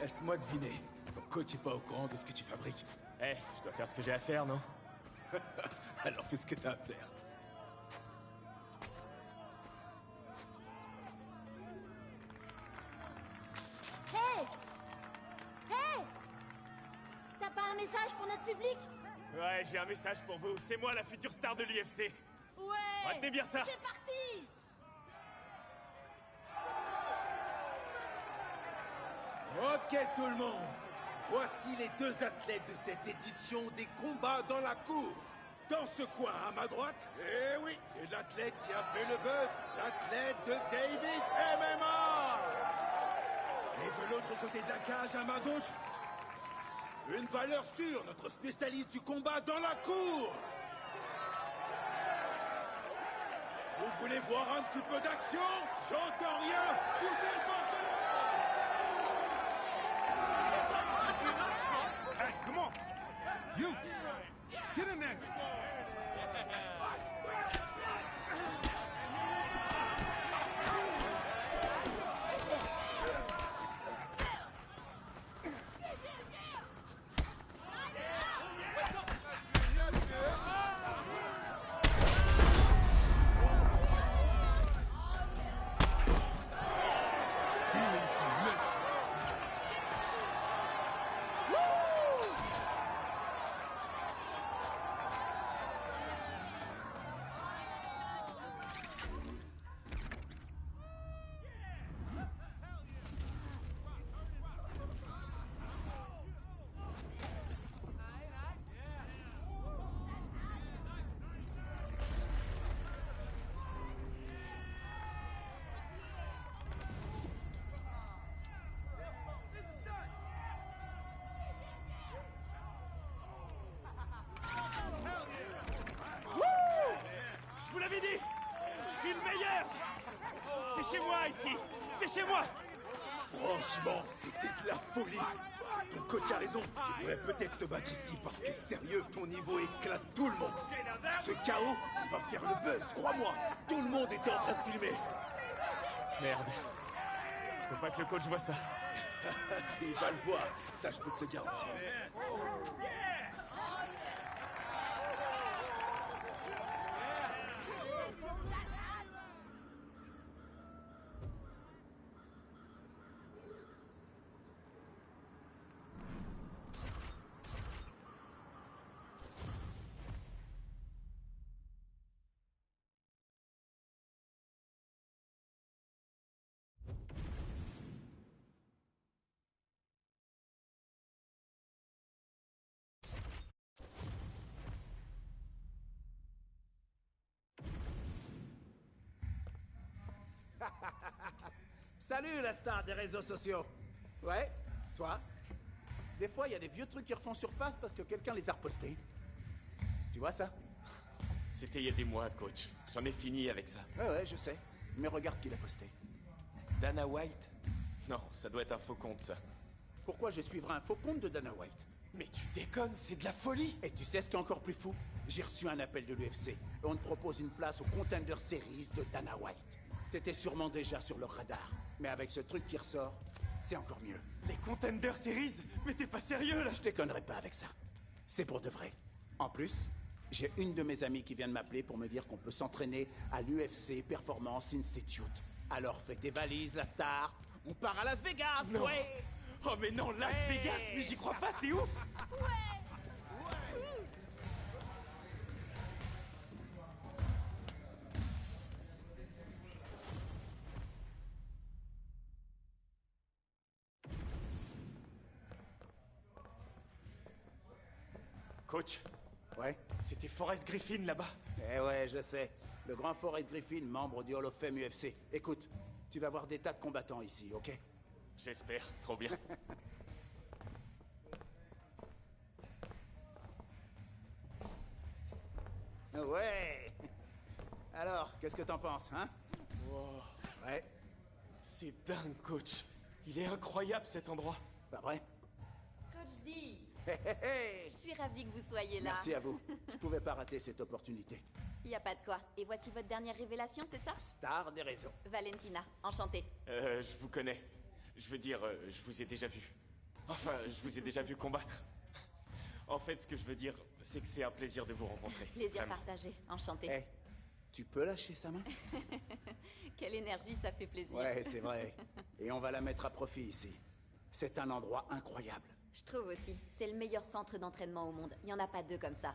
Laisse-moi deviner. Ton coach est pas au courant de ce que tu fabriques. Eh, je dois faire ce que j'ai à faire, non? Alors fais ce que t'as à faire. Hey! Hey! T'as pas un message pour notre public? Ouais, j'ai un message pour vous. C'est moi la future star de l'UFC. Ouais! Retenez bien ça! C'est parti! Ok tout le monde, voici les deux athlètes de cette édition des combats dans la cour. Dans ce coin à ma droite, eh oui, c'est l'athlète qui a fait le buzz, l'athlète de Davis MMA. Et de l'autre côté de la cage à ma gauche, une valeur sûre, notre spécialiste du combat dans la cour. Vous voulez voir un petit peu d'action? J'entends rien, foutez le bordel! Hey, come on! You! Get in there! C'est chez moi ici. C'est chez moi. Franchement, c'était de la folie. Ton coach a raison. Tu devrais peut-être te battre ici parce que sérieux, ton niveau éclate tout le monde. Ce chaos, il va faire le buzz, crois-moi. Tout le monde était en train de filmer. Merde. Faut pas que le coach voit ça. Il va le voir, ça je peux te le garantir. Salut la star des réseaux sociaux. Ouais, toi. Des fois, il y a des vieux trucs qui refont surface parce que quelqu'un les a repostés. Tu vois ça? C'était il y a des mois, coach. J'en ai fini avec ça. Ouais, je sais. Mais regarde qui l'a posté. Dana White? Non, ça doit être un faux compte, ça. Pourquoi je suivrai un faux compte de Dana White? Mais tu déconnes, c'est de la folie. Et tu sais ce qui est encore plus fou? J'ai reçu un appel de l'UFC. Et on te propose une place au Contender Series de Dana White. T'étais sûrement déjà sur leur radar. Mais avec ce truc qui ressort, c'est encore mieux. Les Contender Series? Mais t'es pas sérieux, là? Je déconnerai pas avec ça. C'est pour de vrai. En plus, j'ai une de mes amies qui vient de m'appeler pour me dire qu'on peut s'entraîner à l'UFC Performance Institute. Alors fais tes valises, la star. On part à Las Vegas, Non. ouais. Oh mais non, Las Vegas, mais j'y crois pas, c'est ouf. Coach, Ouais. c'était Forrest Griffin là-bas. Eh ouais, je sais. Le grand Forrest Griffin, membre du Hall of Fame UFC. Écoute, tu vas voir des tas de combattants ici, ok? J'espère, trop bien. Ouais. Alors, qu'est-ce que t'en penses, hein? Wow, Ouais, c'est dingue, coach. Il est incroyable cet endroit. pas vrai? Coach D, Hé, hé, hé. je suis ravie que vous soyez là. Merci à vous. Je pouvais pas rater cette opportunité. Y a pas de quoi. Et voici votre dernière révélation, c'est ça? Star des réseaux. Valentina, enchantée. Je vous connais. Je veux dire, je vous ai déjà vu. Enfin, je vous ai déjà vu combattre. En fait, ce que je veux dire, c'est que c'est un plaisir de vous rencontrer. Plaisir Vraiment. partagé, enchantée. Eh, tu peux lâcher sa main? Quelle énergie, ça fait plaisir. Ouais, c'est vrai. Et on va la mettre à profit ici. C'est un endroit incroyable. Je trouve aussi. C'est le meilleur centre d'entraînement au monde. Y en a pas deux comme ça.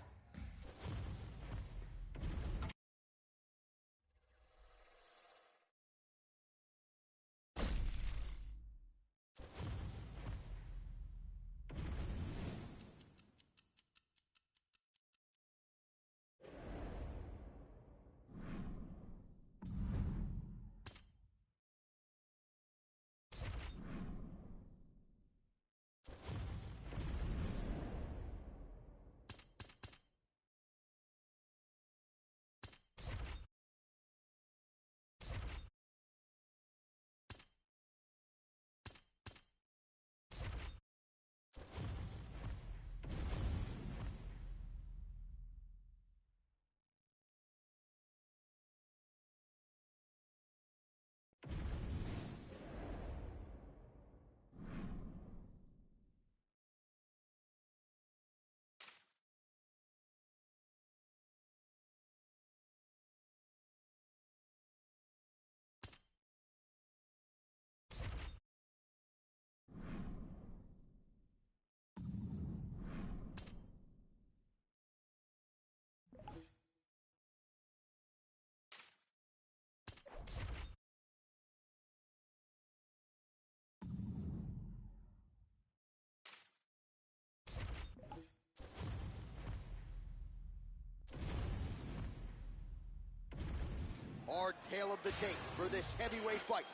Our tale of the tape for this heavyweight fight.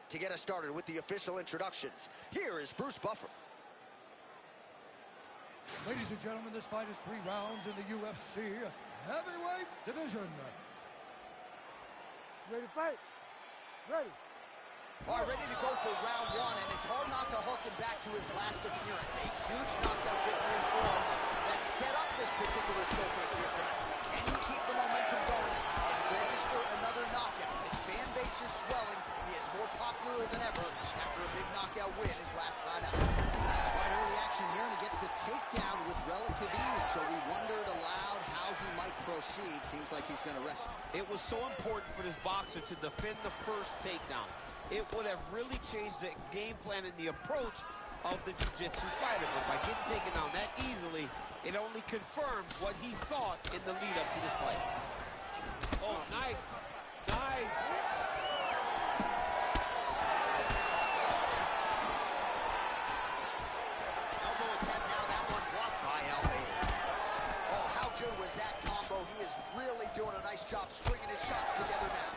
To get us started with the official introductions, here is Bruce Buffer. Ladies and gentlemen, this fight is 3 rounds in the UFC heavyweight division. Ready to fight? Ready. All right, ready to go for round one, and it's hard not to harken back to his last appearance. A huge knockout victory for him that set up this particular showcase here tonight. Can he keep the momentum going and register another knockout? His fan base is swelling. He is more popular than ever after a big knockout win his last time out. Quite early action here, and he gets the takedown with relative ease, so we wondered aloud how he might proceed. Seems like he's going to wrestle. It was so important for this boxer to defend the first takedown. It would have really changed the game plan and the approach of the jiu-jitsu fighter. But by getting taken down that easily, it only confirmed what he thought in the lead-up to this fight. Oh, nice. Nice. Elbow attempt now. That one blocked by Almeida. Oh, how good was that combo? He is really doing a nice job stringing his shots together now.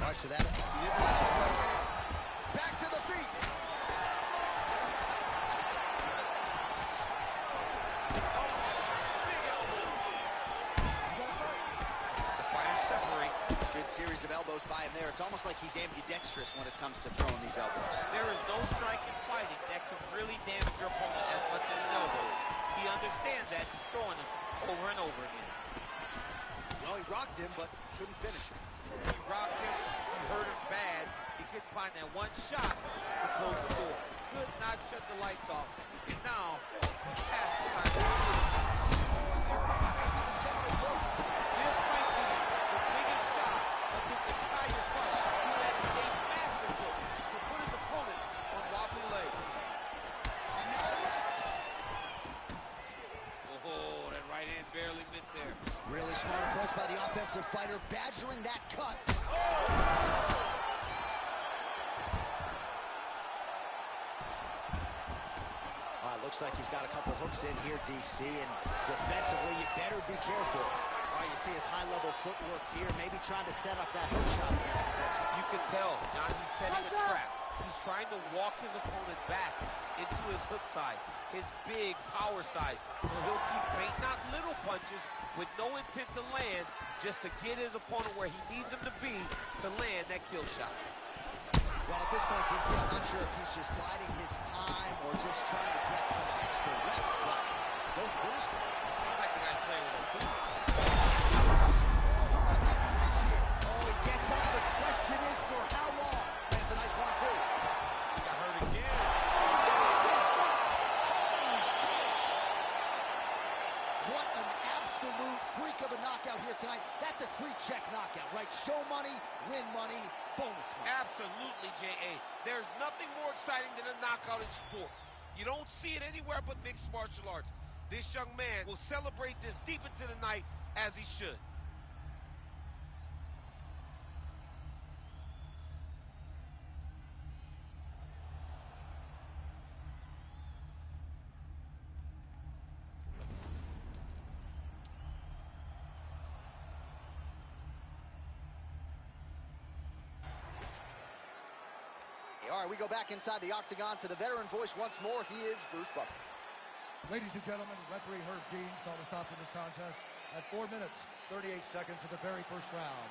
All right, so that. Back to the feet. The fighters separate. Good series of elbows by him there. It's almost like he's ambidextrous when it comes to throwing these elbows. There is no strike in fighting that can really damage your opponent as much as an elbow. He understands that. He's throwing them over and over again. Well, he rocked him, but couldn't finish him. He rocked him. He hurt him bad. He couldn't find that one shot to close the door. Could not shut the lights off. And now, half the time. This might be the biggest shot of this entire fight. He had a massive hook to put his opponent on wobbly legs. And now left. Oh, that right hand barely missed there. Really smart approach by the offensive fighter, badgering that cut. Looks like he's got a couple hooks in here, DC, and defensively, you better be careful. All right, you see his high-level footwork here, maybe trying to set up that hook shot again, potentially. You can tell, John, he's setting a trap. He's trying to walk his opponent back into his hook side, his big power side. So he'll keep baiting out little punches with no intent to land, just to get his opponent where he needs him to be to land that kill shot. Well, at this point, DC, I'm not sure if he's just biding his time or just trying to get some extra reps, but go finish them. It seems like the guy's playing with his boots. Oh, he gets up. The question is for how long? Lands a nice one, too. He got hurt again. Holy smokes. What an absolute freak of a knockout here tonight. That's a three-check knockout, right? Show money, win money, bonus money. Absolutely, J.A. There's nothing more exciting than a knockout in sports. You don't see it anywhere but mixed martial arts. This young man will celebrate this deep into the night as he should. All right, we go back inside the octagon to the veteran voice once more. He is Bruce Buffer. Ladies and gentlemen, referee Herb Deans called a stop to this contest at 4 minutes, 38 seconds of the very first round.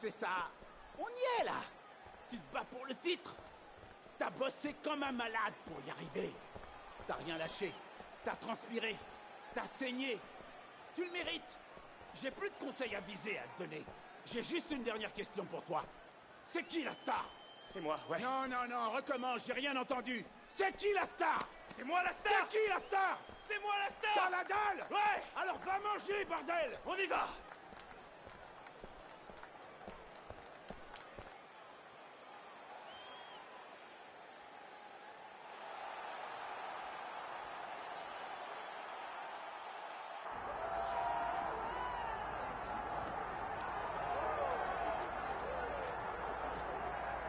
c'est ça. On y est, là. Tu te bats pour le titre. T'as bossé comme un malade pour y arriver. T'as rien lâché. T'as transpiré. T'as saigné. Tu le mérites. J'ai plus de conseils à viser à te donner. J'ai juste une dernière question pour toi. C'est qui la star? C'est moi, ouais. Non, non, non, recommence, j'ai rien entendu. C'est qui la star? C'est moi la star! C'est qui la star? C'est moi la star! T'as la dalle? Ouais! Alors va manger, bordel! On y va!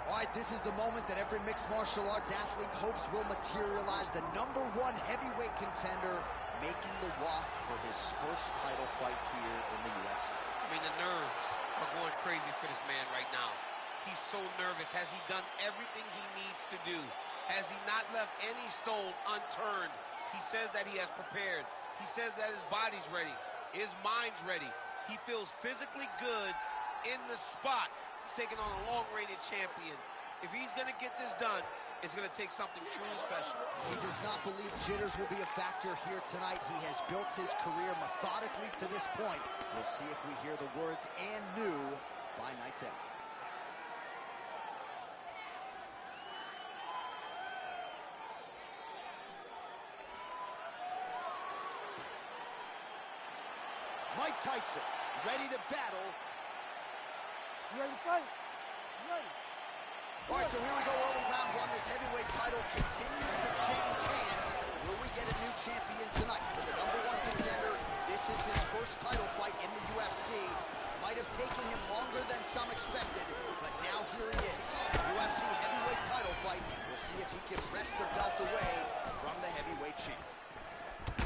All right, this is the moment that every mixed martial arts athlete hopes will materialize. The #1 heavyweight contender making the walk for his first title fight here in the UFC. I mean, the nerves are going crazy for this man right now. He's so nervous. Has he done everything he needs to do? Has he not left any stone unturned? He says that he has prepared. He says that his body's ready. His mind's ready. He feels physically good in the spot. He's taking on a long-reigning champion. If he's going to get this done, it's going to take something truly special. He does not believe jitters will be a factor here tonight. He has built his career methodically to this point. We'll see if we hear the words "and new" by night's end. Mike Tyson, ready to battle. You ready to fight? You ready? All right, so here we go, early round one. This heavyweight title continues to change hands. Will we get a new champion tonight? For the #1 contender, this is his first title fight in the UFC. Might have taken him longer than some expected, but now here he is. UFC heavyweight title fight. We'll see if he can wrest the belt away from the heavyweight champ.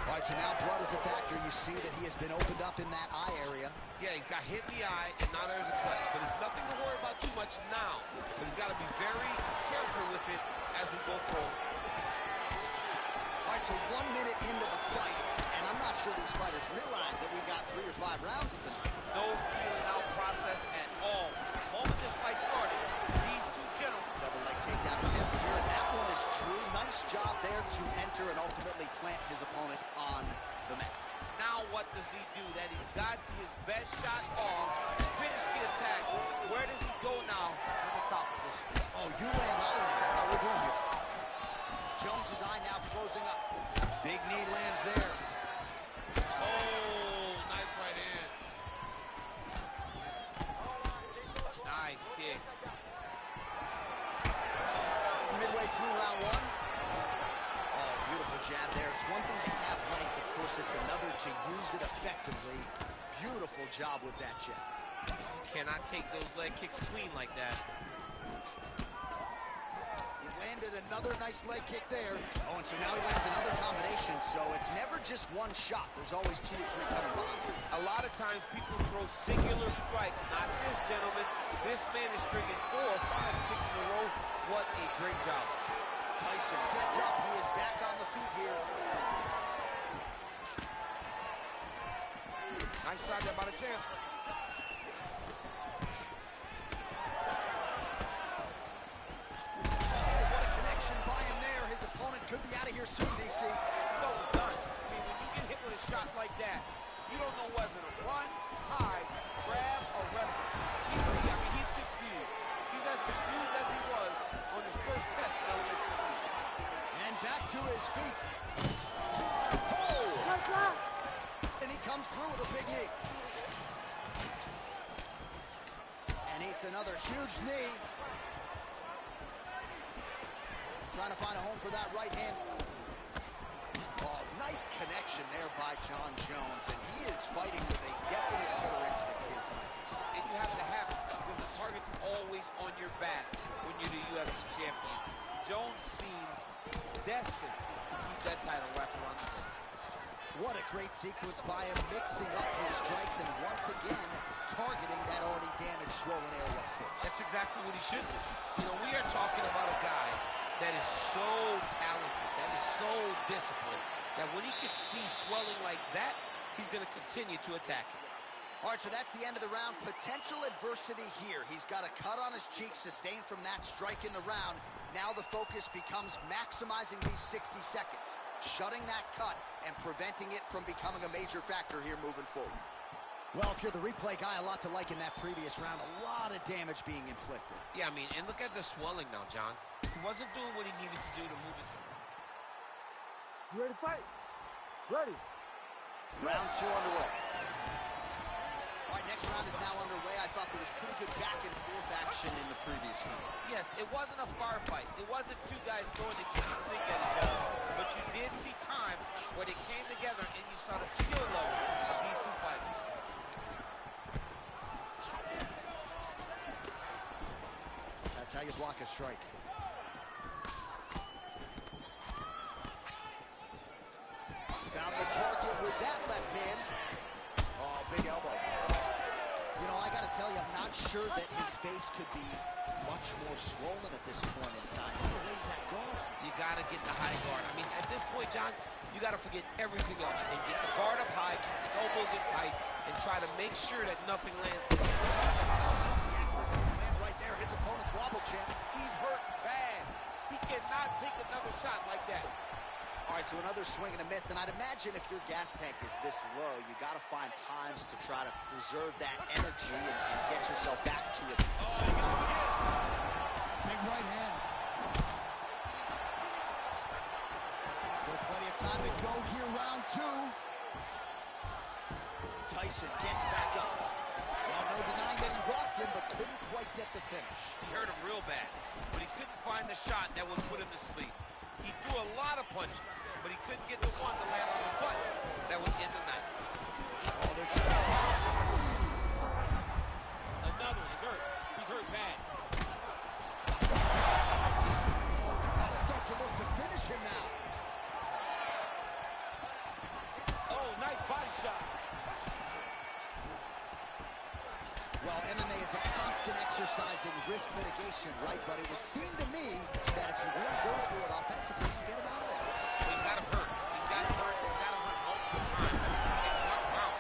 All right, so now blood is a factor. You see that he has been opened up in that eye area. Yeah, he's got hit in the eye, and now there's a cut. But it's nothing to worry about too much now. But he's got to be very careful with it as we go forward. All right, so 1 minute into the fight, and I'm not sure these fighters realize that we got 3 or 5 rounds tonight. No feeling out process at all. The moment this fight started, these two gentlemen. Double leg takedown attempt here, and that one is true. Nice job there to enter and ultimately plant his opponent on the mat. Now what does he do? That he's got his best shot off, finish the attack. Where does he go now in the top position? Oh, you land island is how we're doing here. Jones's eye now closing up. Big knee lands there. Oh, nice right hand. Nice kick. Midway through round one. Oh, beautiful jab there. It's one thing to have length. Of course, it's another to use it effectively. Beautiful job with that jab. You cannot take those leg kicks clean like that. He landed another nice leg kick there. Oh, and so now he lands another combination. So it's never just one shot. There's always 2 or 3 coming behind. A lot of times people throw singular strikes. Not this gentleman. This man is stringing 4, 5, 6 in a row. What a great job. Tyson gets up. He is back on the feet here. Nice shot there by the champ. What a connection by him there. His opponent could be out of here soon, DC. So done. I mean, when you get hit with a shot like that, you don't know whether to run, hide, grab, or wrestle. He's confused. He's as confused as he was on his first test element. And back to his feet. Oh! And he comes through with a big knee. And eats another huge knee. Trying to find a home for that right hand. Oh, nice connection there by John Jones. And he is fighting with a definite killer instinct here tonight. And you have to have it because the target's always on your back when you're the UFC champion. Jones seems destined to keep that title wrapped around his waist. What a great sequence by him, mixing up his strikes and once again targeting that already damaged, swollen area upstairs. That's exactly what he should do. You know, we are talking about a guy that is so talented, that is so disciplined, that when he can see swelling like that, he's going to continue to attack him. All right, so that's the end of the round. Potential adversity here. He's got a cut on his cheek sustained from that strike in the round. Now the focus becomes maximizing these 60 seconds, shutting that cut and preventing it from becoming a major factor here moving forward. Well, if you're the replay guy, a lot to like in that previous round. A lot of damage being inflicted. Yeah, I mean, and look at the swelling now, John. He wasn't doing what he needed to do to move his... You ready to fight? Ready. Round 2 underway. All right, next round is now underway. I thought there was pretty good back and forth action in the previous round. Yes, it wasn't a bar fight. It wasn't two guys throwing the kitchen sink at each other. But you did see times where they came together and you saw the skill level of these two fighters. That's how you block a strike. Found the target with that left hand. Oh, big elbow. You know, I gotta tell you, I'm not sure that his face could be much more swollen at this point in time. You gotta raise that guard. You gotta get the high guard. I mean, at this point, John, you gotta forget everything else and get the guard up high, keep the elbows in tight, and try to make sure that nothing lands. The accuracy land right there. His opponent's wobble champ. He's hurt bad. He cannot take another shot like that. All right, so another swing and a miss, and I'd imagine if your gas tank is this low, you got to find times to try to preserve that energy and get yourself back to it. Oh, he got him again. Big right hand. Still plenty of time to go here, round 2. Tyson gets back up. Well, no denying that he rocked him, but couldn't quite get the finish. He hurt him real bad, but he couldn't find the shot that would put him to sleep. He threw a lot of punches, but he couldn't get the one to land on the butt that would end the night. Oh, they're trying. Another one. He's hurt. He's hurt bad. Got to start to look to finish him now. Oh, nice body shot. Well, MMA is a constant exercise in risk mitigation, right? But it would seem to me that if he really goes for it offensively, he can get him out of there. He's got him hurt. He's got him hurt. He's got him hurt multiple times in one round.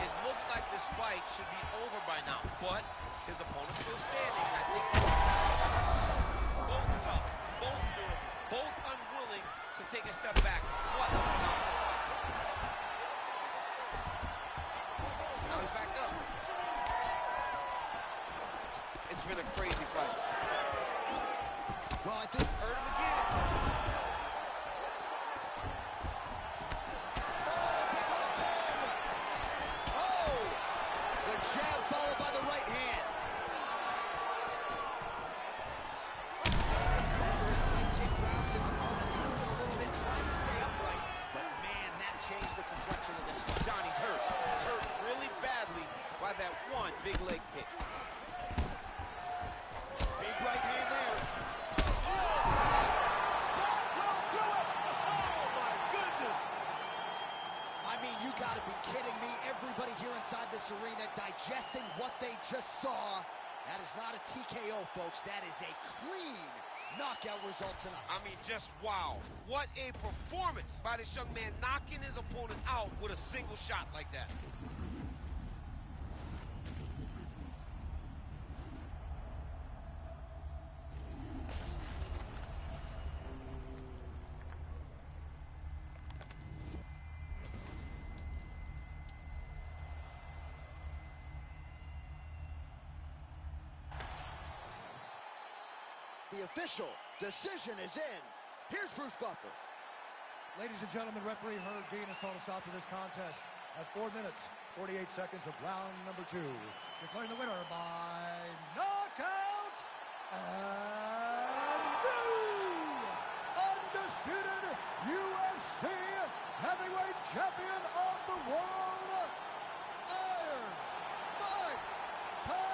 It looks like this fight should be over by now, but his opponent's still standing. I think both tough, both durable, both unwilling to take a step back. What a phenomenal fight. Now he's back up. It's been a crazy fight. Well, I think... Hurt him again. Oh! The jab followed by the right hand. First leg kick rounds his opponent lifted a little bit, trying to stay upright. But man, that changed the complexion of this fight. Johnny's hurt. He's hurt really badly by that one big leg kick. Big right hand there. That will do it! Oh, my goodness! I mean, you gotta be kidding me. Everybody here inside this arena digesting what they just saw. That is not a TKO, folks. That is a clean knockout result tonight. I mean, just wow. What a performance by this young man, knocking his opponent out with a single shot like that. The official decision is in. Here's Bruce Buffer. Ladies and gentlemen, referee Herb Dean has called a stop to this contest at 4 minutes, 48 seconds of round number 2. Declaring the winner by knockout and new undisputed UFC heavyweight champion of the world, Iron Mike Tyson.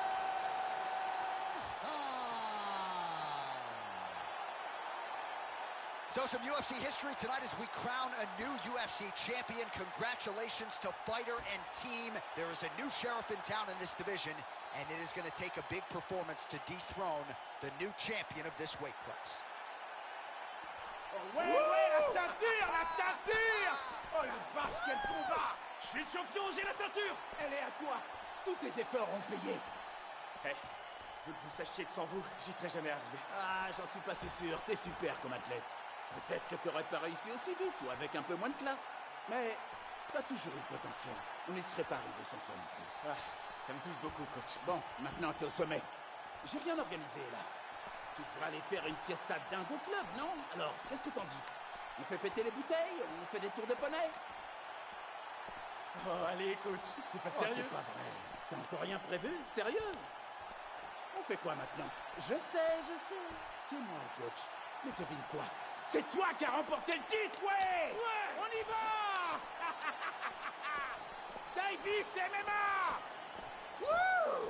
So some UFC history tonight as we crown a new UFC champion. Congratulations to fighter and team. There is a new sheriff in town in this division, and it is going to take a big performance to dethrone the new champion of this weight class. Ouais, la ceinture, la ceinture! Oh la vache, quel combat! Je suis le champion, j'ai la ceinture! Elle est à toi! Tous tes efforts ont payé. Hé, je veux que vous sachiez que sans vous, j'y serais jamais arrivé. Ah, j'en suis pas si sûr. T'es super comme athlète. Peut-être que t'aurais pas réussi aussi vite ou avec un peu moins de classe. Mais t'as toujours eu le potentiel. On n'y serait pas arrivé sans toi non plus. Ah, ça me touche beaucoup, coach. Bon, maintenant t'es au sommet. J'ai rien organisé là. Tu devrais aller faire une fiesta dingo club, non? Alors, qu'est-ce que t'en dis? On fait péter les bouteilles? On fait des tours de poney? Oh, allez, coach, t'es pas Oh, sérieux? c'est pas vrai. T'as encore rien prévu? Sérieux? On fait quoi maintenant? Je sais. C'est moi, coach. Mais devine quoi? C'est toi qui as remporté le titre, ouais! On y va! Davis MMA! Wouh!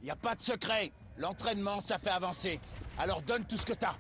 Y a pas de secret. L'entraînement, ça fait avancer. Alors donne tout ce que t'as.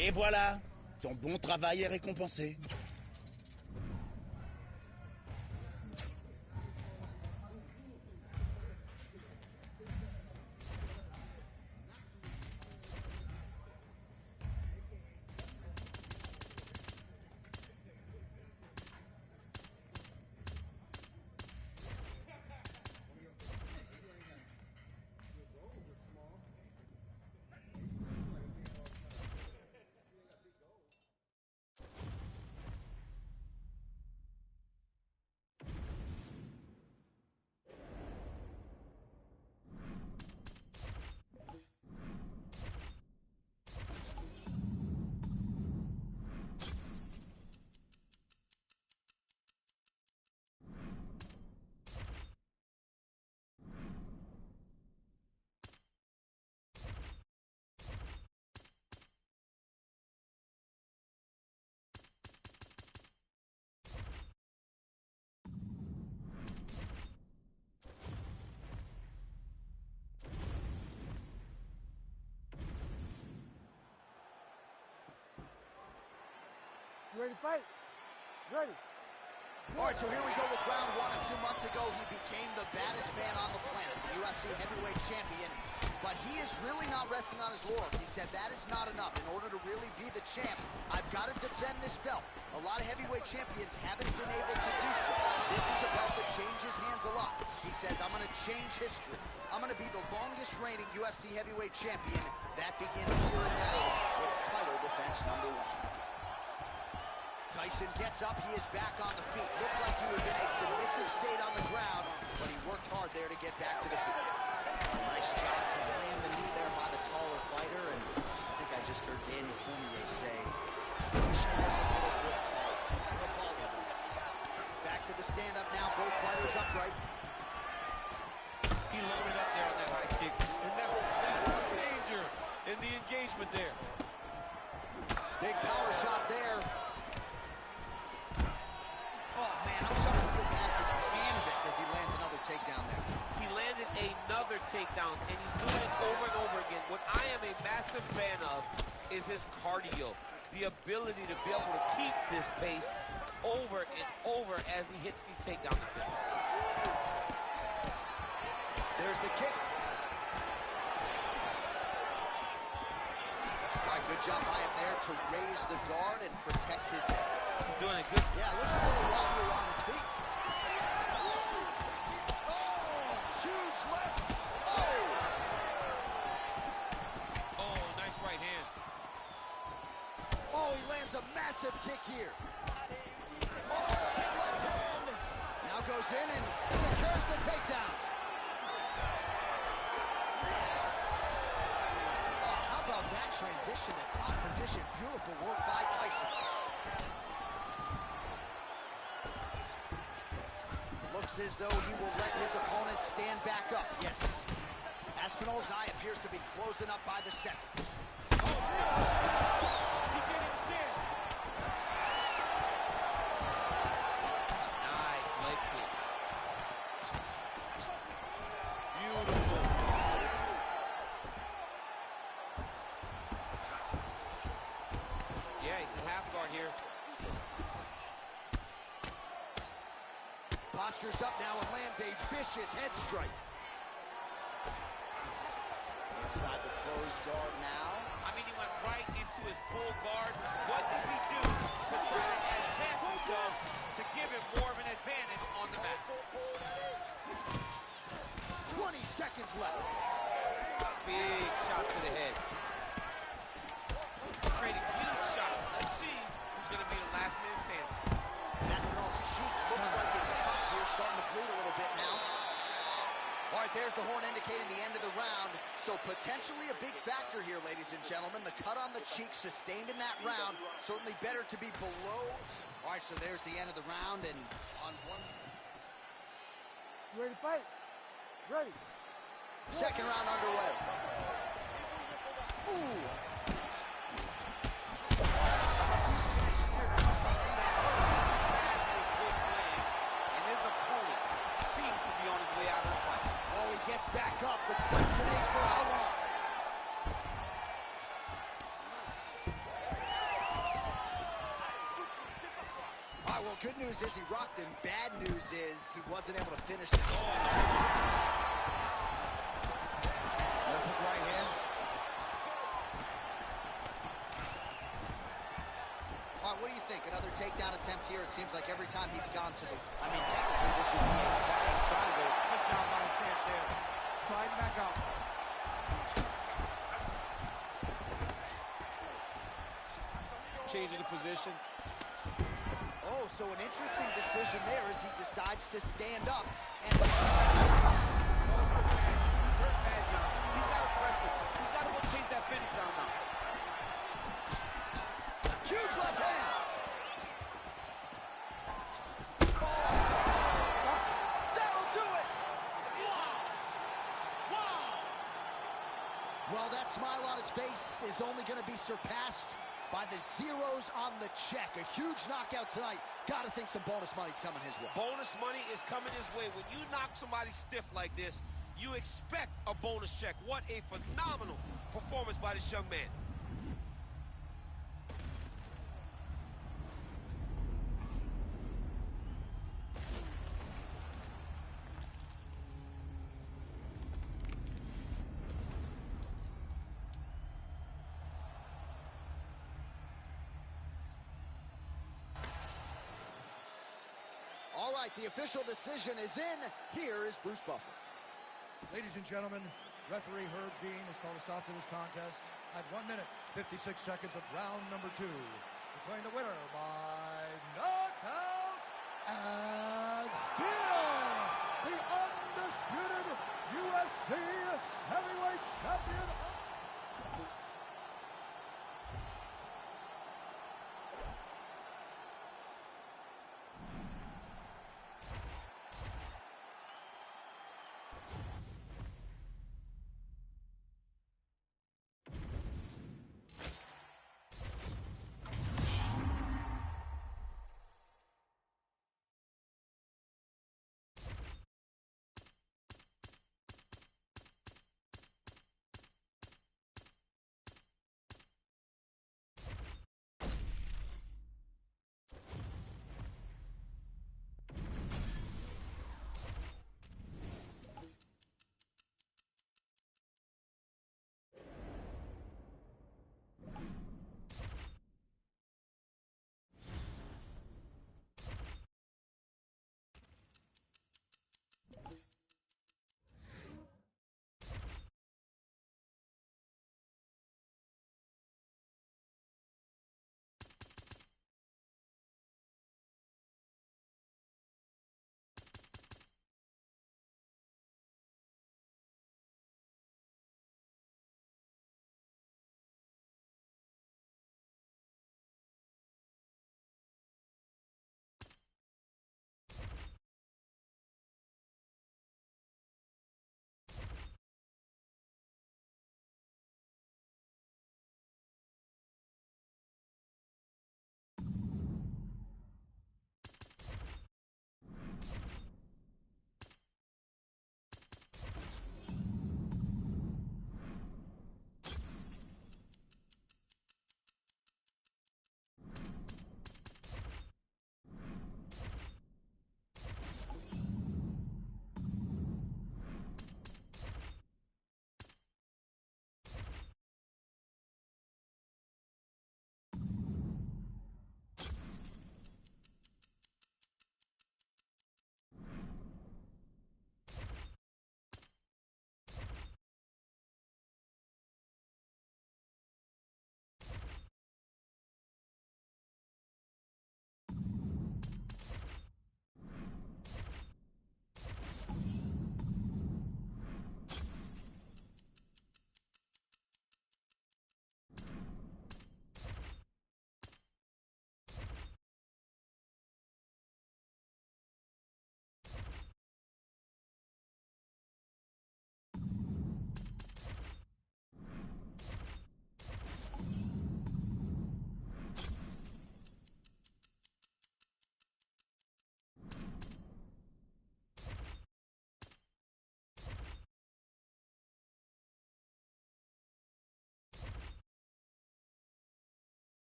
Et voilà, ton bon travail est récompensé. You ready to fight? Ready. All right, so here we go with round one. A few months ago, he became the baddest man on the planet, the UFC heavyweight champion. But he is really not resting on his laurels. He said that is not enough. In order to really be the champ, I've got to defend this belt. A lot of heavyweight champions haven't been able to do so. This is a belt that changes hands a lot. He says, I'm going to change history. I'm going to be the longest reigning UFC heavyweight champion. That begins here and now with title defense number one. Tyson gets up, he is back on the feet. Looked like he was in a submissive state on the ground, but he worked hard there to get back to the feet. Nice job to land the knee there by the taller fighter, and I think I just heard Daniel Cormier say, I wish I was a little bit taller. Back to the stand-up now, both fighters upright. He loaded up there on that high kick, and that was the danger in the engagement there. Big power shot there. Oh, man, I'm starting to feel bad for the canvas as he lands another takedown there. He landed another takedown, and he's doing it over and over again. What I am a massive fan of is his cardio, the ability to be able to keep this pace over and over as he hits these takedown attempts. There's the kick. All right, good job by him there to raise the guard and protect his head. He's doing it good. Yeah, looks a little wobbly on his feet. Oh, huge left. Oh, nice right hand. Oh, he lands a massive kick here. Oh, big left hand. Now goes in and secures the takedown. Oh, how about that transition to top position? Beautiful work by Tyson. Looks as though he will let his opponent stand back up. Yes. Aspinall's eye appears to be closing up by the second. Oh, he can't even stand. Nice leg kick. Beautiful. Yeah, he's in half guard here. Postures up now and lands a vicious head strike. Inside the closed guard now. I mean, he went right into his full guard. What does he do to try to advance himself to give him more of an advantage on the mat? 20 seconds left. Big shot to the head. Trading huge shots. Let's see who's going to be the last man standing. Aspinall's cheek looks like it's cut here, starting to bleed a little bit now. All right, there's the horn indicating the end of the round. So potentially a big factor here, ladies and gentlemen. The cut on the cheek sustained in that round. Certainly better to be below. All right, so there's the end of the round. And on one... You ready to fight? Ready. Second round underway. Ooh. Gets back up. The question is for how long? All right, well, good news is he rocked him. Bad news is he wasn't able to finish the goal. Left hook right hand. All right, what do you think? Another takedown attempt here. It seems like every time he's gone to the... I mean, technically, this would be a flying triangle. Good job by the champ there. Slide back out. Changing the position. Oh, so an interesting decision there as he decides to stand up. And He's hurt bad now. He's got to press it. He's got to go chase that finish down now. huge left hand. That'll do it. Well, that smile on his face is only going to be surpassed by the zeros on the check. A huge knockout tonight. Got to think some bonus money's coming his way. Bonus money is coming his way. When you knock somebody stiff like this, you expect a bonus check. What a phenomenal performance by this young man. All right, the official decision is in. Here is Bruce Buffer. Ladies and gentlemen, referee Herb Dean has called a stop to this contest at 1 minute, 56 seconds of round number 2. Declaring the winner by knockout and still the undisputed UFC heavyweight champion.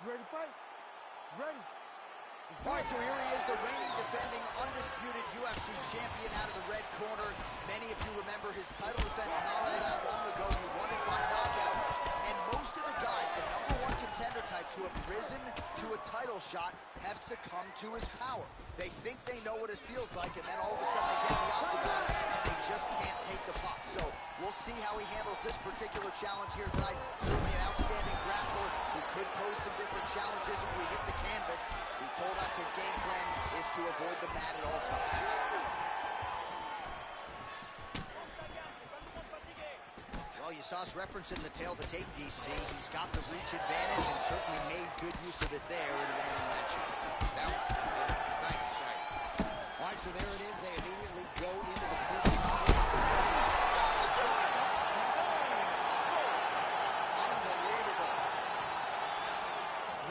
You ready to fight? Ready. All right, so here he is, the reigning, defending, undisputed UFC champion out of the red corner. Many of you remember his title defense not all that long ago. He won it by knockout. And most of the guys, the #1 contender contender types who have risen to a title shot have succumbed to his power. They think they know what it feels like, and then all of a sudden they get in the octagon, and they just can't take the pop. So we'll see how he handles this particular challenge here tonight. Certainly an outstanding grappler who could pose some different challenges if we hit the canvas. He told us his game plan is to avoid the mat at all costs. Well, you saw us referencing the tail of the tape, DC. He's got the reach advantage and certainly made good use of it there in one matchup. That was nice, right? All right, so there it is. They immediately go into the clinch. Unbelievable.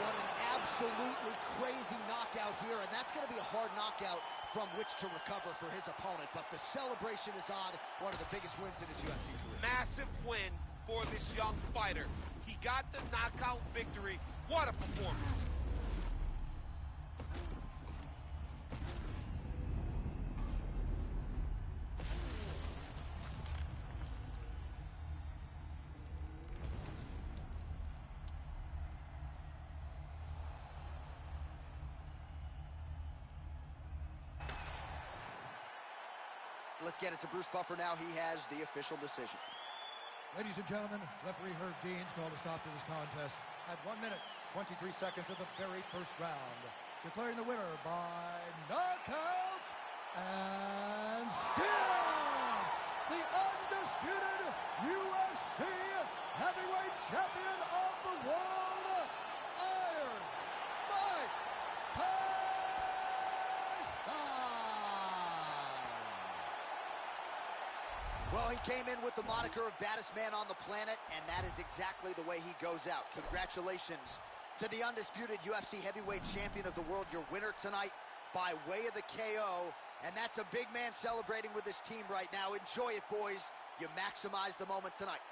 What an absolutely crazy knockout here, and that's going to be a hard knockout from which to recover for his opponent, but the celebration is on. One of the biggest wins in his UFC career. Massive win for this young fighter. He got the knockout victory. What a performance. Let's get it to Bruce Buffer now. He has the official decision. Ladies and gentlemen, referee Herb Deans called a stop to this contest at 1 minute, 23 seconds of the very first round, declaring the winner by knockout and still the undisputed UFC heavyweight champion of the world, Iron Mike Tyson. Well, he came in with the moniker of baddest man on the planet, and that is exactly the way he goes out. Congratulations to the undisputed UFC heavyweight champion of the world, your winner tonight by way of the KO. And that's a big man celebrating with his team right now. Enjoy it, boys. You maximize the moment tonight.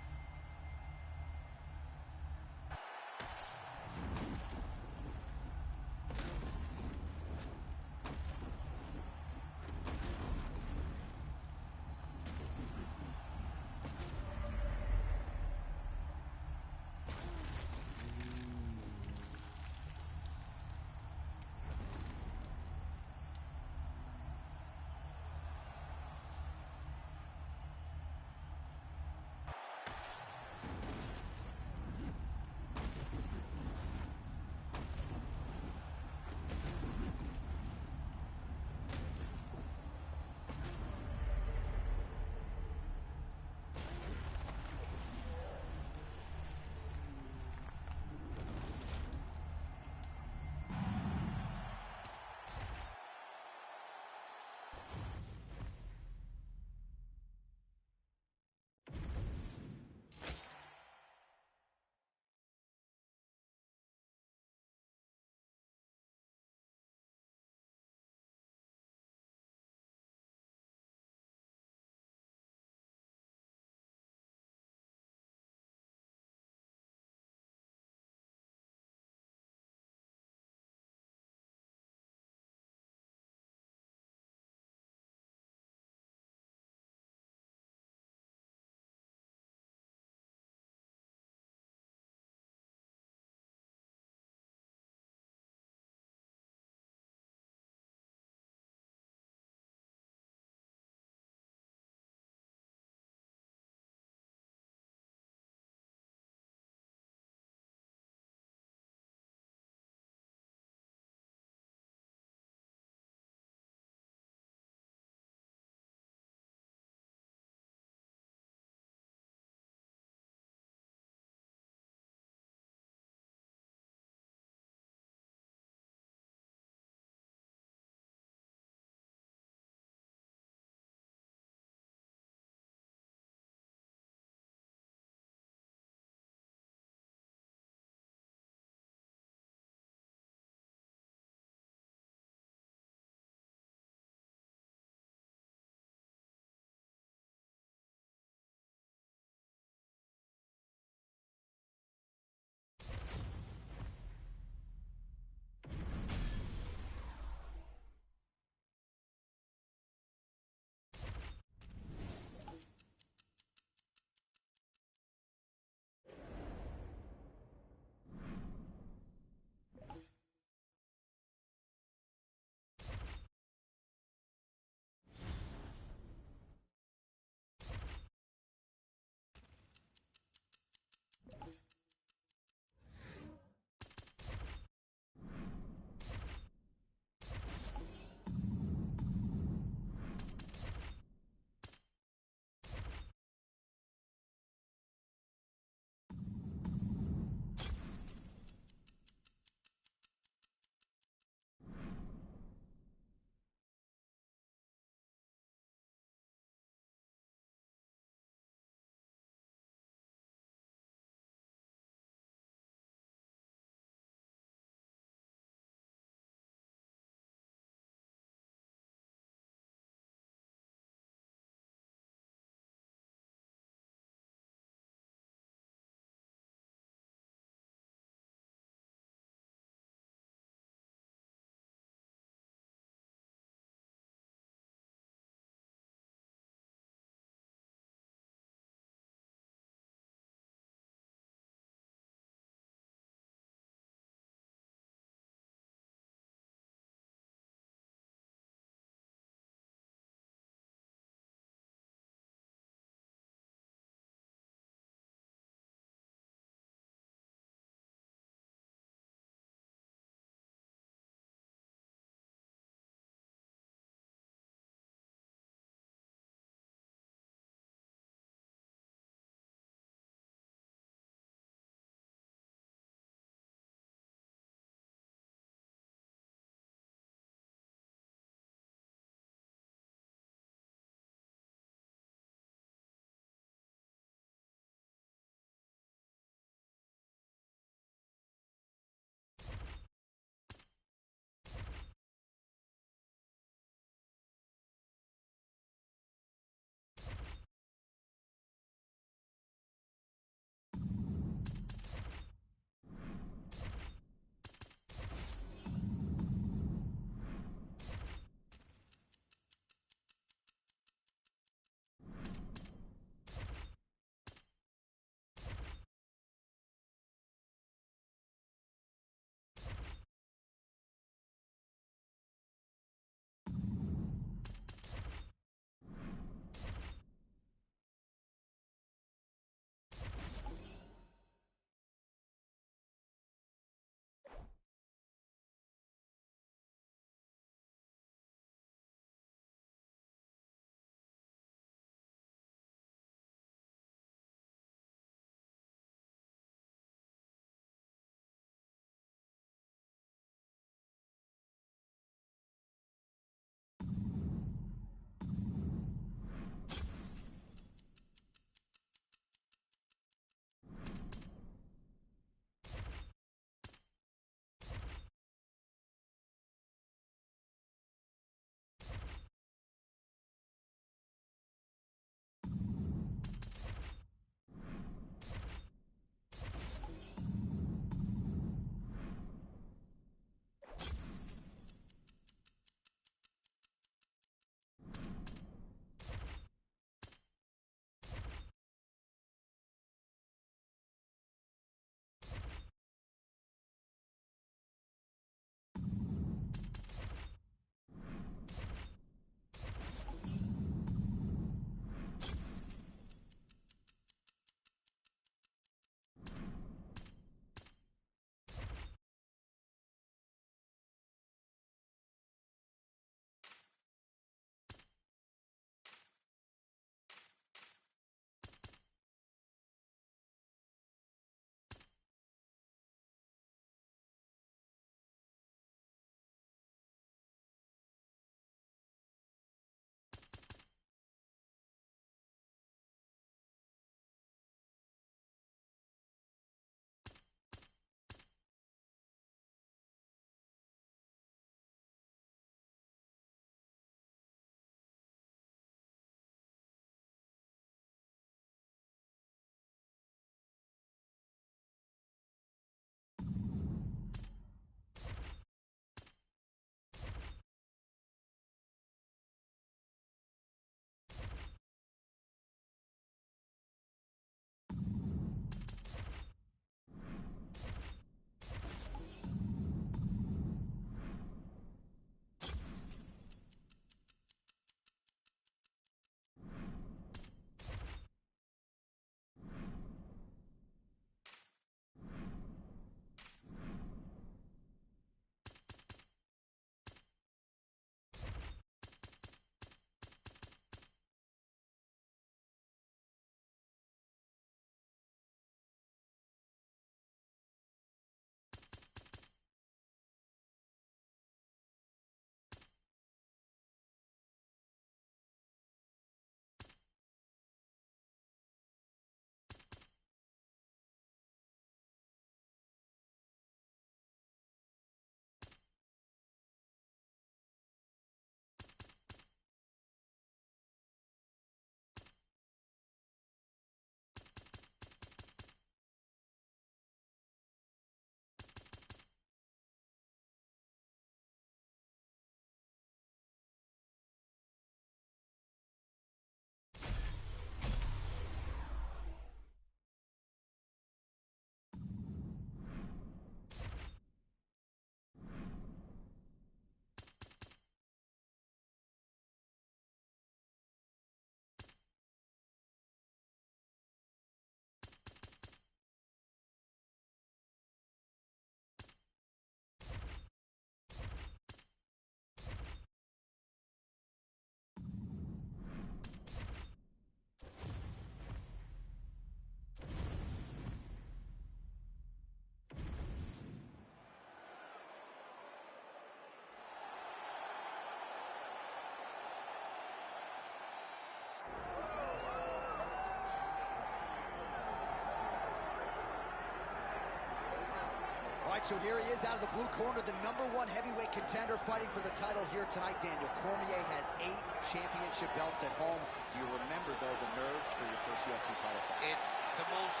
All right, so here he is out of the blue corner, the #1 heavyweight contender fighting for the title here tonight. Daniel Cormier has 8 championship belts at home. Do you remember, though, the nerves for your first UFC title fight? It's the most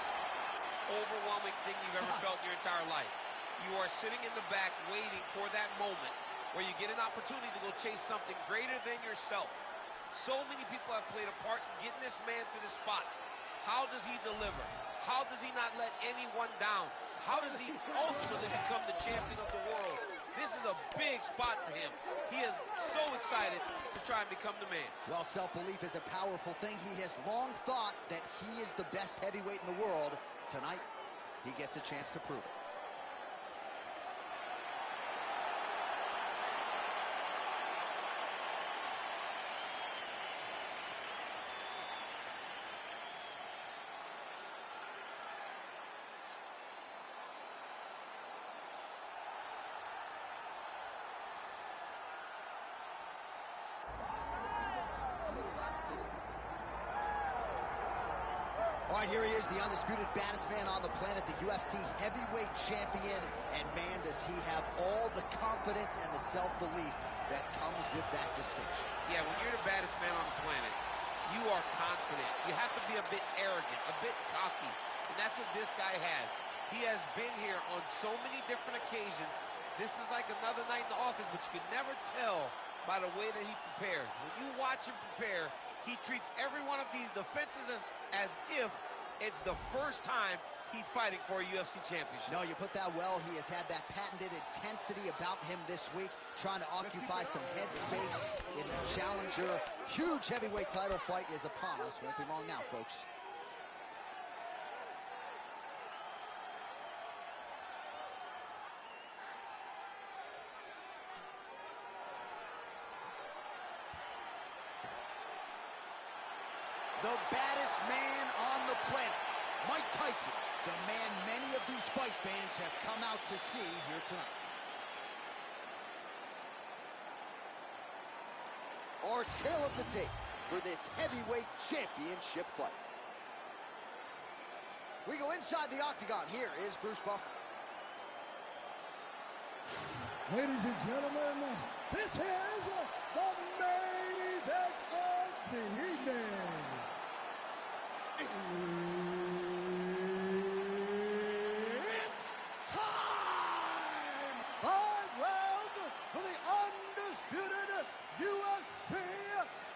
overwhelming thing you've ever felt in your entire life. You are sitting in the back waiting for that moment where you get an opportunity to go chase something greater than yourself. So many people have played a part in getting this man to this spot. How does he deliver? How does he not let anyone down? How does he ultimately become the champion of the world? This is a big spot for him. He is so excited to try and become the man. Well, self-belief is a powerful thing. He has long thought that he is the best heavyweight in the world. Tonight, he gets a chance to prove it. All right, here he is, the undisputed baddest man on the planet, the UFC heavyweight champion. And man, does he have all the confidence and the self-belief that comes with that distinction. Yeah, when you're the baddest man on the planet, you are confident. You have to be a bit arrogant, a bit cocky. And that's what this guy has. He has been here on so many different occasions. This is like another night in the office, but you can never tell by the way that he prepares. When you watch him prepare, he treats every one of these defenses as if it's the first time he's fighting for a UFC championship. No, you put that well. He has had that patented intensity about him this week, trying to occupy some headspace in the challenger. Huge heavyweight title fight is upon us. Won't be long now, folks. The baddest man on the planet, Mike Tyson, the man many of these fight fans have come out to see here tonight. Our tale of the tape for this heavyweight championship fight. We go inside the octagon. Here is Bruce Buffer. Ladies and gentlemen, this is the main event of the evening. It's time! 5 rounds for the undisputed UFC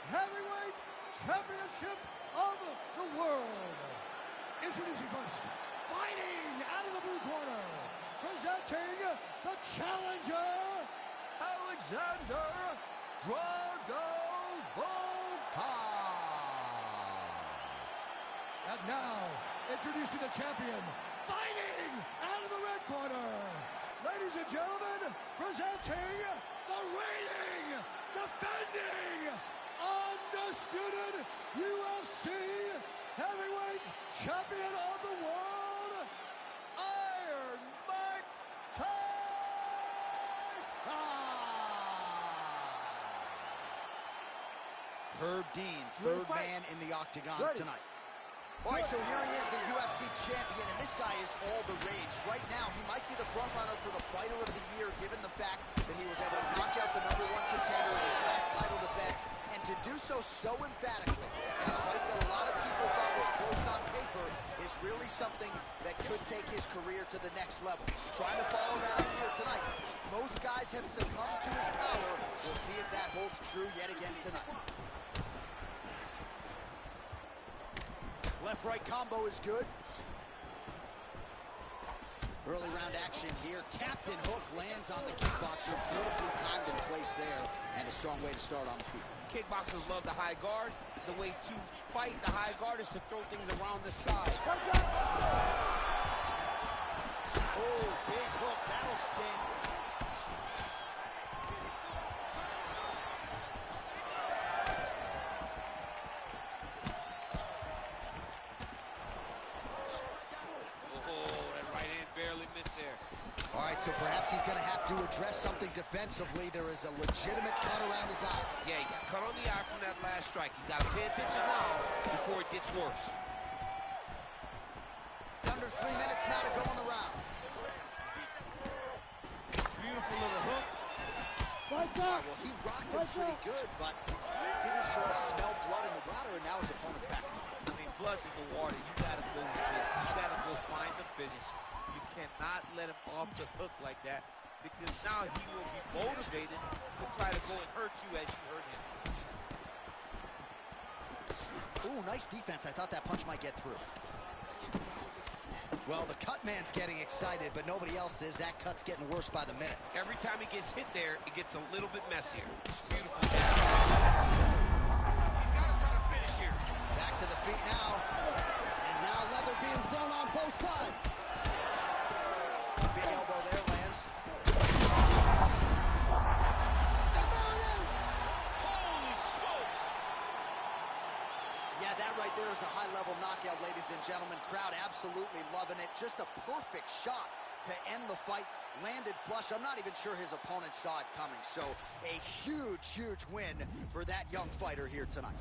Heavyweight Championship of the world. Introducing first, fighting out of the blue corner, presenting the challenger, Alexander Drago Volkov. And now, introducing the champion, fighting out of the red corner. Ladies and gentlemen, presenting the reigning, defending, undisputed UFC heavyweight champion of the world, Iron Mike Tyson. Herb Dean, third man in the octagon tonight. All right, so here he is, the UFC champion, and this guy is all the rage. Right now, he might be the front runner for the fighter of the year, given the fact that he was able to knock out the #1 contender in his last title defense, and to do so emphatically in a fight that a lot of people thought was close on paper is really something that could take his career to the next level. Trying to follow that up here tonight. Most guys have succumbed to his power. We'll see if that holds true yet again tonight. Left-right combo is good. Early round action here. Captain Hook lands on the kickboxer. Beautifully timed in place there. And a strong way to start on the feet. Kickboxers love the high guard. The way to fight the high guard is to throw things around the side. Oh, big hook. That'll sting. All right, so perhaps he's going to have to address something defensively. There is a legitimate cut around his eye. Yeah, he got cut on the eye from that last strike. He's got to pay attention now before it gets worse. Under 3 minutes now to go in the round. Beautiful little hook. Fight All right, back. well, he rocked him pretty good, but didn't sort of smell blood in the water, and now his opponent's back. I mean, blood's in the water. You gotta go with it. You gotta go find the finish. You cannot let him off the hook like that, because now he will be motivated to try to go and hurt you as you hurt him. Ooh, nice defense. I thought that punch might get through. Well, the cut man's getting excited, but nobody else is. That cut's getting worse by the minute. Every time he gets hit there, it gets a little bit messier. Beautiful. He's got to try to finish here. Back to the feet now. And now leather being thrown on both sides. Big elbow there, lands. And there it is! Holy smokes! Yeah, that right there is a high-level knockout, ladies and gentlemen. Crowd absolutely loving it. Just a perfect shot to end the fight. Landed flush. I'm not even sure his opponent saw it coming. So a huge, huge win for that young fighter here tonight.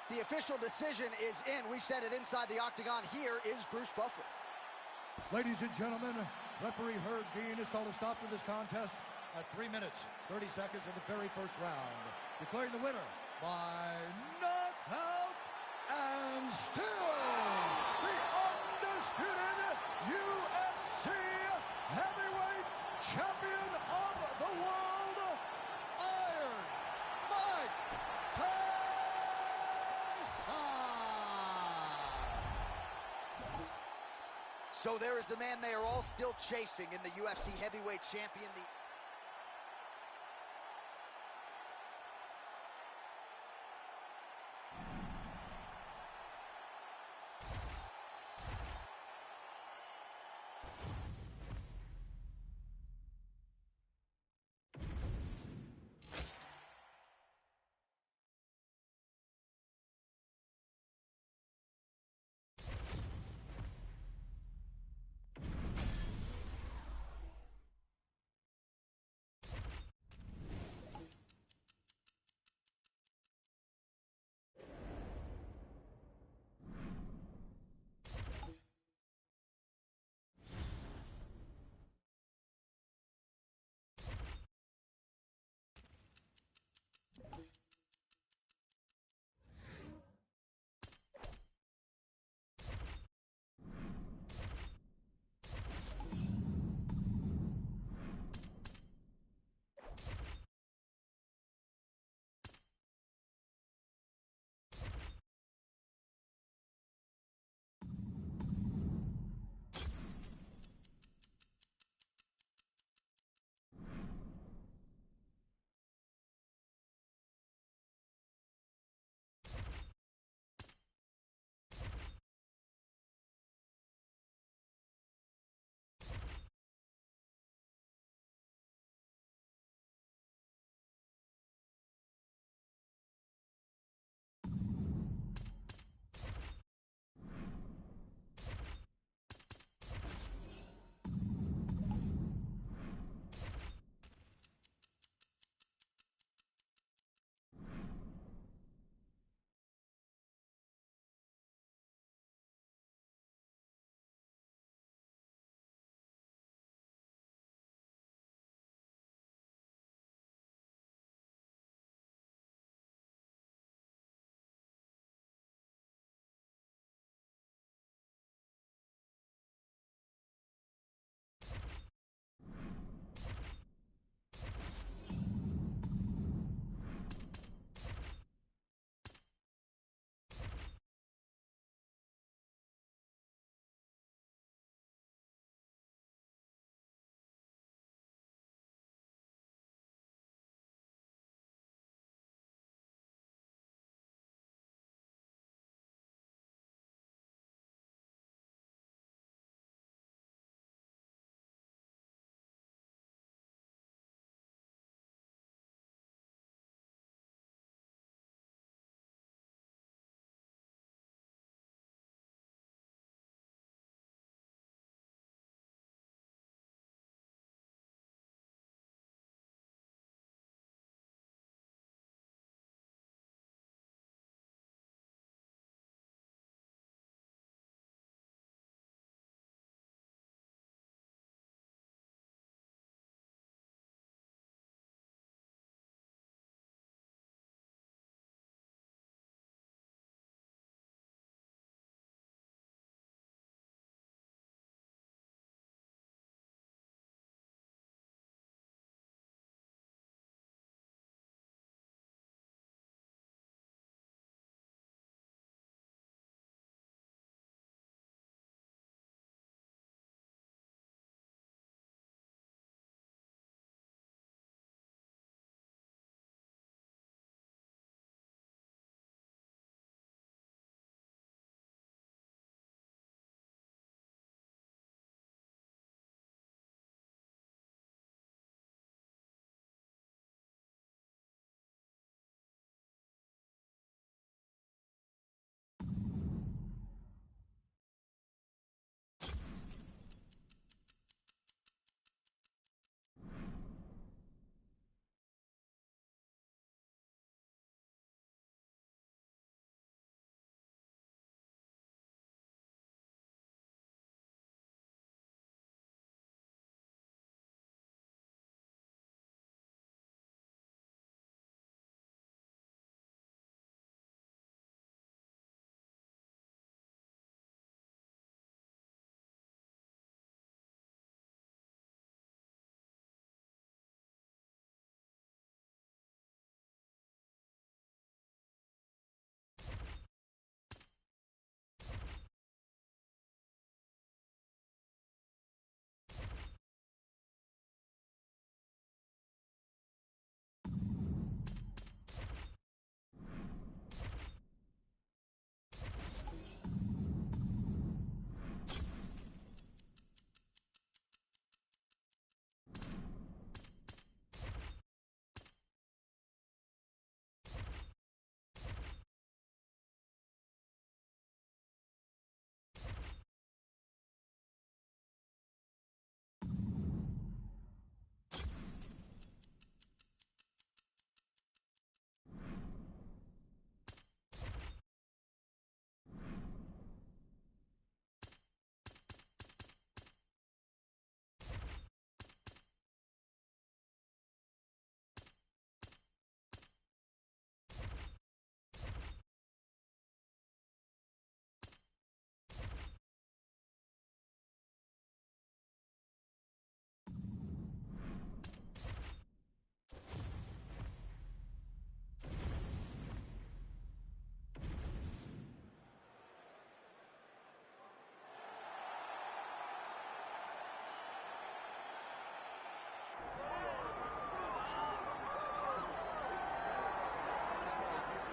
The official decision is in. We said it inside the octagon. Here is Bruce Buffer. Ladies and gentlemen, referee Herb Dean has called a stop to this contest at 3 minutes, 30 seconds of the very first round. Declaring the winner by knockout and still the undisputed UFC heavyweight champion of the world, Iron Mike Tyson. So there is the man they are all still chasing in the UFC heavyweight champion.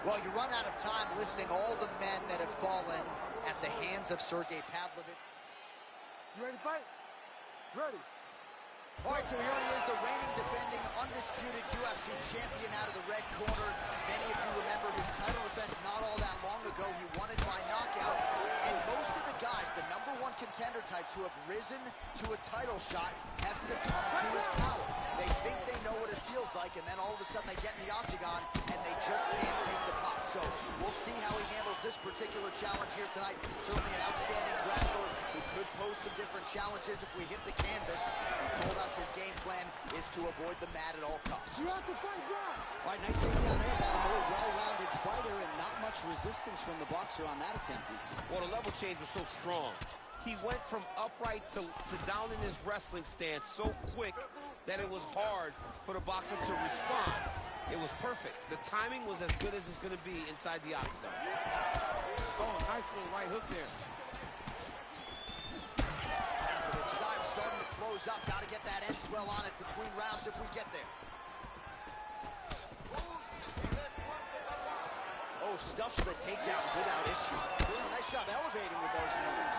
Well, you run out of time listing all the men that have fallen at the hands of Sergey Pavlovich. You ready to fight? Ready. All right, so here he is, the reigning, defending, undisputed UFC champion out of the red corner. Many of you remember his title defense not all that long ago. He won it by knockout. And most of the guys, the #1 contender types who have risen to a title shot, have succumbed to his power. They think they know what it feels like, and then all of a sudden they get in the octagon, and they just can't take the pop. So we'll see how he handles this particular challenge here tonight. Certainly an outstanding grappler who could pose some different challenges if we hit the canvas. He told us his game plan is to avoid the mat at all costs. You have to fight now. All right, nice takedown there by the more well-rounded fighter, and not much resistance from the boxer on that attempt, DC. Well, the level change was so strong. He went from upright to down in his wrestling stance so quick that it was hard for the boxer to respond. It was perfect. The timing was as good as it's going to be inside the octagon. Oh, nice little right hook there. Pavlovich's eye starting to close up. Got to get that end swell on it between rounds if we get there. Oh, stuffs the takedown without issue. Doing a nice job elevating with those knees.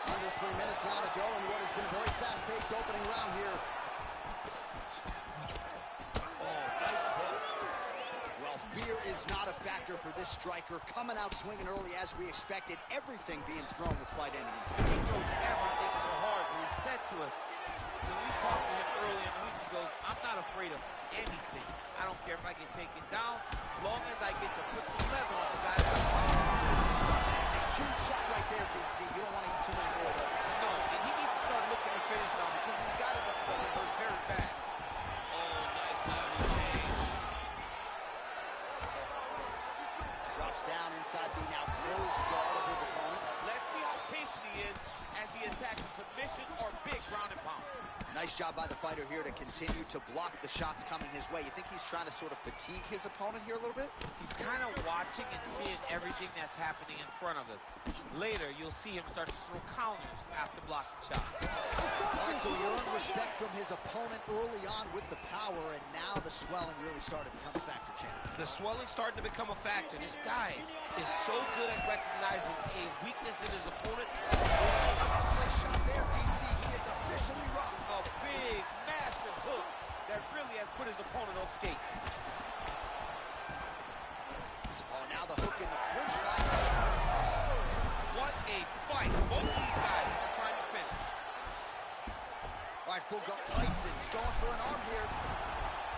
Under 3 minutes now to go in what has been a very fast-paced opening round here. Oh, nice hook. Well, fear is not a factor for this striker. Coming out swinging early as we expected. Everything being thrown with fight ending intent. He throws everything so hard, but he said to us, when we talked to him early in the week, he goes, I'm not afraid of anything. I don't care if I get taken down, as long as I get to put some leather on the guy. That is a huge shot right there, DC. You don't want to eat too many more of those. No, and he needs to start looking to finish now because he's got his opponent hurt very bad. Oh, nice level change. Drops down inside the now closed guard of his opponent. Let's see how patient he is as he attacks a submission or big ground and pound. Nice job by the fighter here to continue to block the shots coming his way. You think he's trying to sort of fatigue his opponent here a little bit? He's kind of watching and seeing everything that's happening in front of him. Later, you'll see him start to throw counters after blocking shots. All right, so he earned respect from his opponent early on with the power, and now the swelling really started to become a factor, champ. The swelling starting to become a factor. This guy is so good at recognizing a weakness in his opponent. Nice shot there, DC. He is officially rocked. A big, massive hook that really has put his opponent on skates. Oh, now the hook in the clinch back. What a fight. Both these guys are trying to finish. All right, full guard. Tyson's going for an arm here.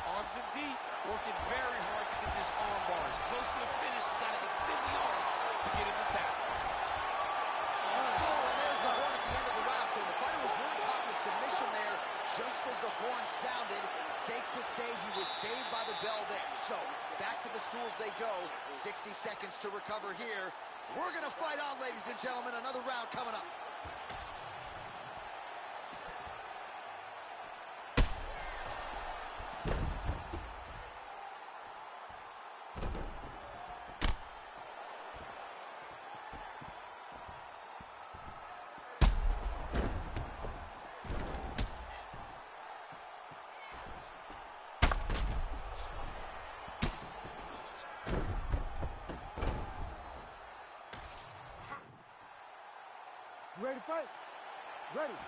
Arms in deep, working very hard to get this arm bars. Close to the finish, he's got to extend the arm to get him to tap. Oh, and there's the horn at the end of the round. So the fighter was really caught in a submission there just as the horn sounded. Safe to say he was saved by the bell there. So back to the stools they go. 60 seconds to recover here. We're going to fight on, ladies and gentlemen. Another round coming up. You ready to fight? Ready.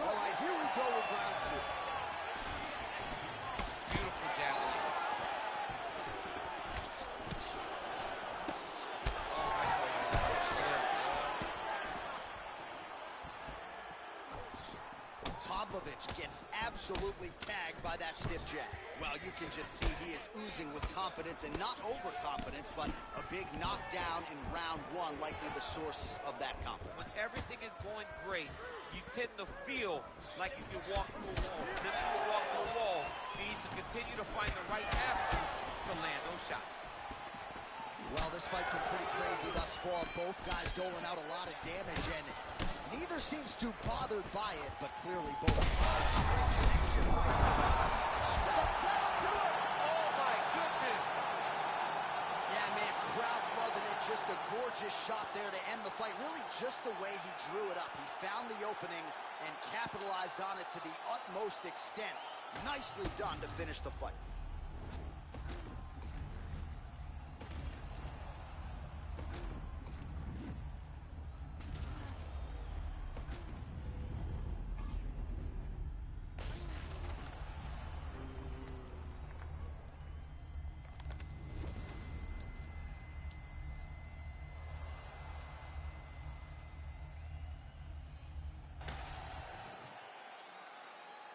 All right, here we go with round 2. Beautiful javelin. Oh, nice right. Pavlovich gets absolutely tagged by that stiff jab. Well, you can just see he is oozing with confidence, and not overconfidence, but a big knockdown in round 1, likely the source of that confidence. When everything is going great, you tend to feel like you can walk through a wall. Then you can walk through a wall. He needs to continue to find the right avenue to land those shots. Well, this fight's been pretty crazy thus far. Both guys doling out a lot of damage, and neither seems too bothered by it, but clearly both. Just a gorgeous shot there to end the fight. Really just the way he drew it up. He found the opening and capitalized on it to the utmost extent. Nicely done to finish the fight.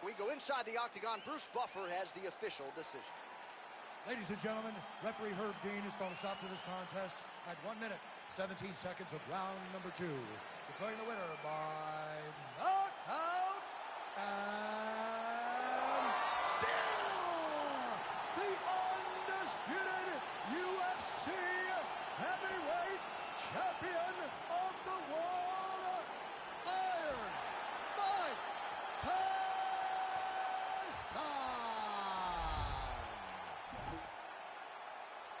We go inside the octagon. Bruce Buffer has the official decision. Ladies and gentlemen, referee Herb Dean has called a stop to this contest at 1 minute, 17 seconds of round number 2. Declaring the winner by knockout and still the undisputed UFC heavyweight champion of the world, Iron Mike Tyson.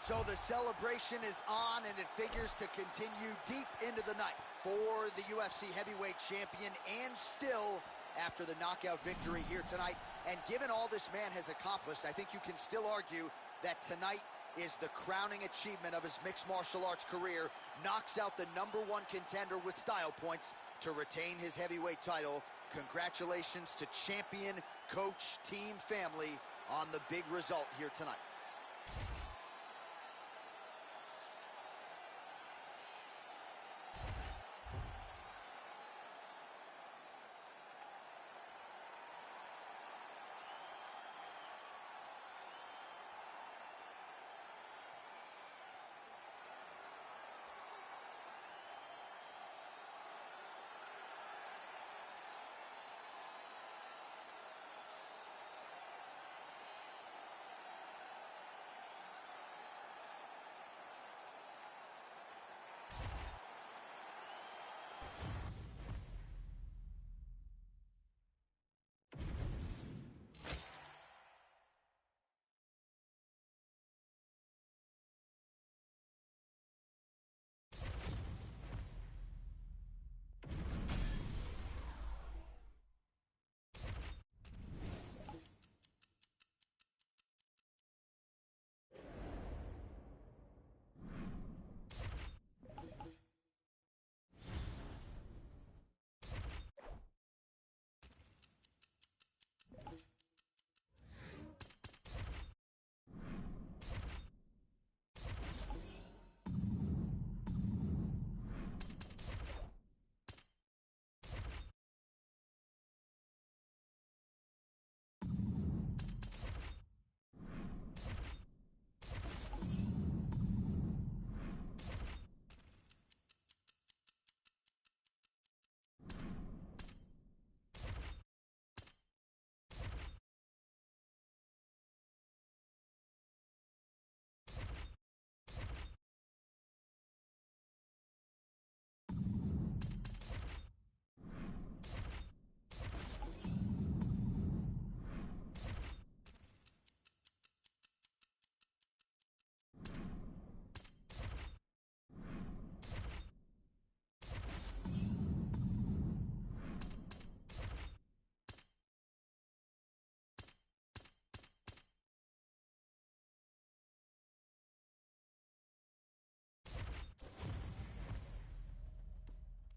So the celebration is on, and it figures to continue deep into the night for the UFC heavyweight champion, and still after the knockout victory here tonight. And given all this man has accomplished, I think you can still argue that tonight is the crowning achievement of his mixed martial arts career. Knocks out the #1 contender with style points to retain his heavyweight title. Congratulations to champion, coach, team, family on the big result here tonight.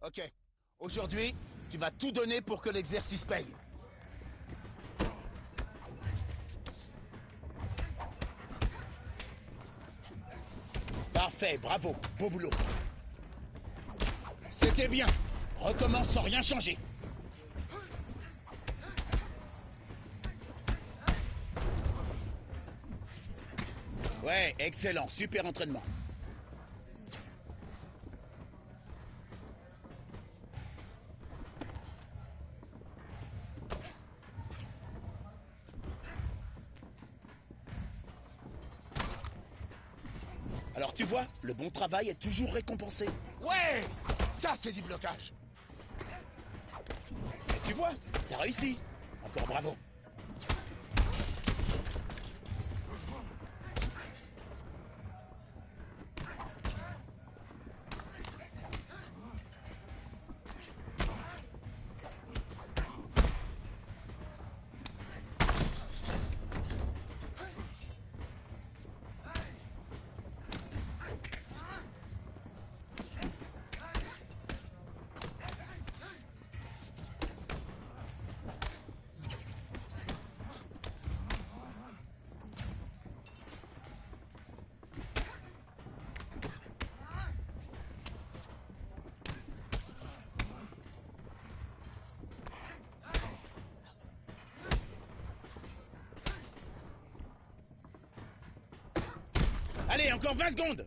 Ok, aujourd'hui, tu vas tout donner pour que l'exercice paye. Parfait, bravo, beau boulot. C'était bien. Recommence sans rien changer. Ouais, excellent, super entraînement. Alors tu vois, le bon travail est toujours récompensé. Ouais, ça c'est du blocage. Et tu vois, t'as réussi. Encore bravo. Allez, encore 20 secondes.